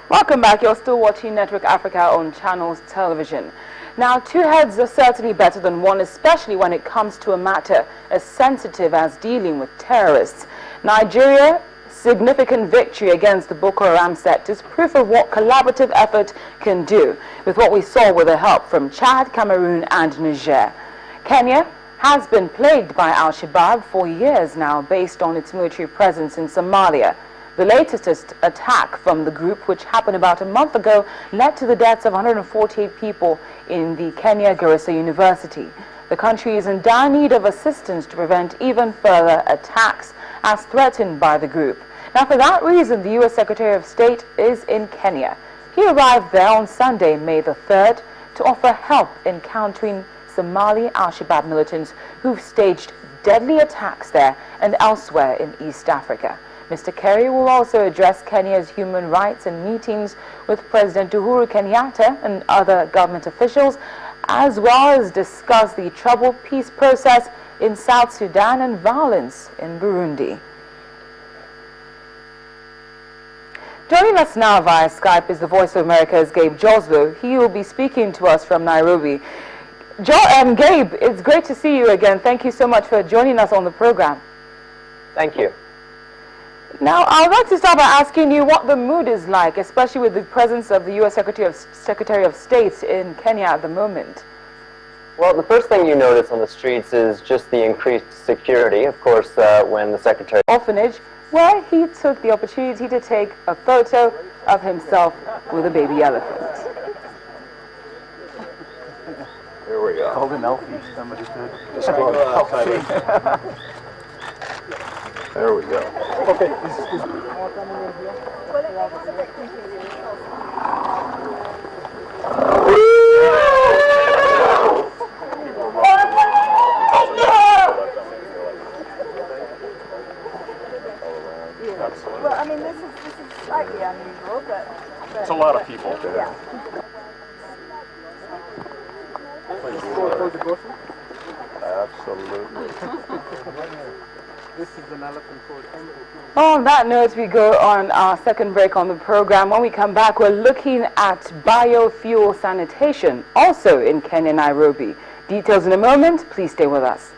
Welcome back. You're still watching Network Africa on Channels Television. Now, two heads are certainly better than one, especially when it comes to a matter as sensitive as dealing with terrorists. Nigeria, significant victory against the Boko Haram sect is proof of what collaborative effort can do, with what we saw with the help from Chad, Cameroon and Niger. Kenya has been plagued by Al-Shabaab for years now based on its military presence in Somalia. The latest attack from the group, which happened about a month ago, led to the deaths of 148 people in the Kenya Garissa University. The country is in dire need of assistance to prevent even further attacks as threatened by the group. Now, for that reason, the U.S. Secretary of State is in Kenya. He arrived there on Sunday, May the 3rd, to offer help in countering Somali Al-Shabaab militants who've staged deadly attacks there and elsewhere in East Africa. Mr. Kerry will also address Kenya's human rights in meetings with President Uhuru Kenyatta and other government officials, as well as discuss the troubled peace process in South Sudan and violence in Burundi. Joining us now via Skype is the Voice of America's Gabe Joslo. He will be speaking to us from Nairobi. Gabe, it's great to see you again. Thank you so much for joining us on the program. Thank you. Now, I would like to start by asking you what the mood is like, especially with the presence of the U.S. Secretary of State in Kenya at the moment. Well, the first thing you notice on the streets is just the increased security. Of course, when the Secretary... Orphanage, where he took the opportunity to take a photo of himself with a baby elephant. Here we go. Called an Elfie, somebody said. There we go. Okay. Well, I mean, this is slightly unusual, but It's a lot of people. yeah. Absolutely. This is an elephant court. On that note, we go on our second break on the program. When we come back, we're looking at biofuel sanitation, also in Kenya, Nairobi. Details in a moment. Please stay with us.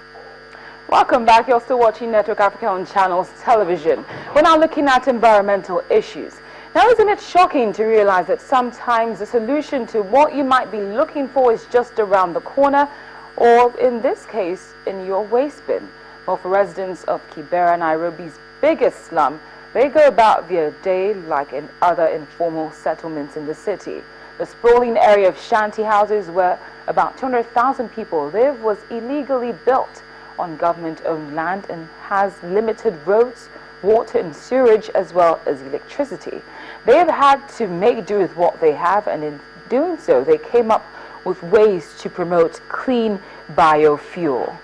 Welcome back. You're still watching Network Africa on Channels Television. We're now looking at environmental issues. Now, isn't it shocking to realize that sometimes the solution to what you might be looking for is just around the corner, or in this case, in your waste bin? Well, for residents of Kibera, Nairobi's biggest slum, they go about their day like in other informal settlements in the city. The sprawling area of shanty houses where about 200,000 people live was illegally built on government-owned land and has limited roads, water and sewerage, as well as electricity. They have had to make do with what they have, and in doing so, they came up with ways to promote clean biofuel.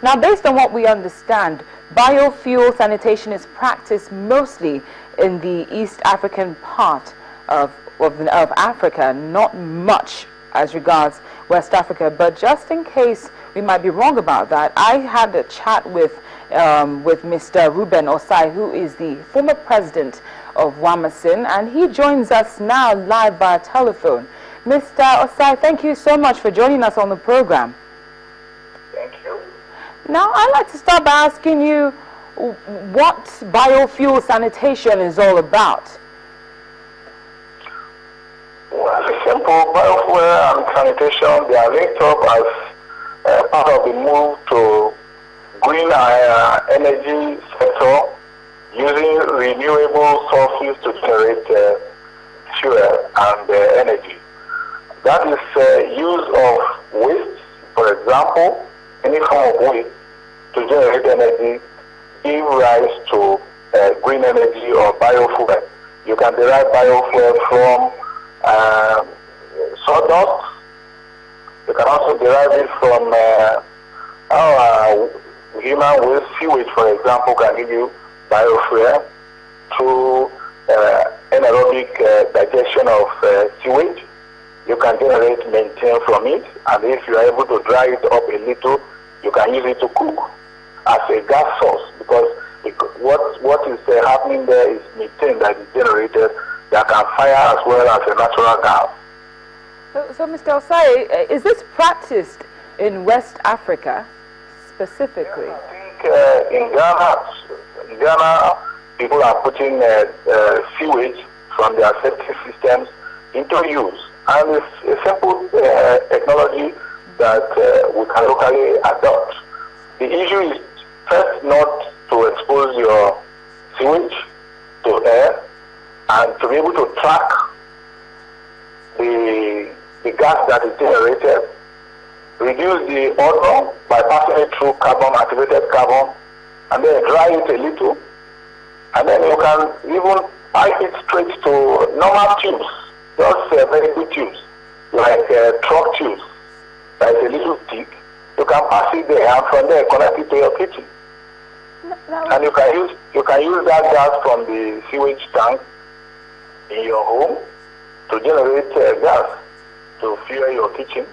Now, based on what we understand, biofuel sanitation is practiced mostly in the East African part of Africa, not much as regards West Africa. But just in case we might be wrong about that, I had a chat with Mr. Reuben Ossai, who is the former president of Wamasin, and he joins us now live by telephone. Mr. Ossai, thank you so much for joining us on the program. Thank you. Now, I'd like to start by asking you what biofuel sanitation is all about. Well, it's simple. Biofuel and sanitation, they are linked up as part of the move to green energy sector using renewable sources to generate fuel and energy. That is use of waste, for example, any form of waste to generate energy, give rise to green energy or biofuel. You can derive biofuel from sawdust. You can also derive it from human waste. Sewage, for example, can give you biofuel through anaerobic digestion of sewage. You can generate methane from it, and if you are able to dry it up a little, you can use it to cook as a gas source, because Because what is happening there is methane that is generated that can fire as well as a natural gas. So Mr. Ossai, is this practiced in West Africa specifically? I think in Ghana, people are putting sewage from their septic systems into use. And it's a simple technology that we can locally adopt. The issue is first not to expose your sewage to air and to be able to track the gas that is generated, reduce the odor by passing it through carbon, activated carbon, and then dry it a little, and then you can even pipe it straight to normal tubes, just very good tubes, like truck tubes, that is a little stick. You can pass it there and from there connect it to your kitchen. And you can use that gas from the sewage tank in your home to generate gas to fuel your kitchen.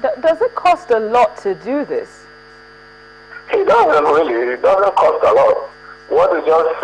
Does it cost a lot to do this? It doesn't really. It doesn't cost a lot. What is just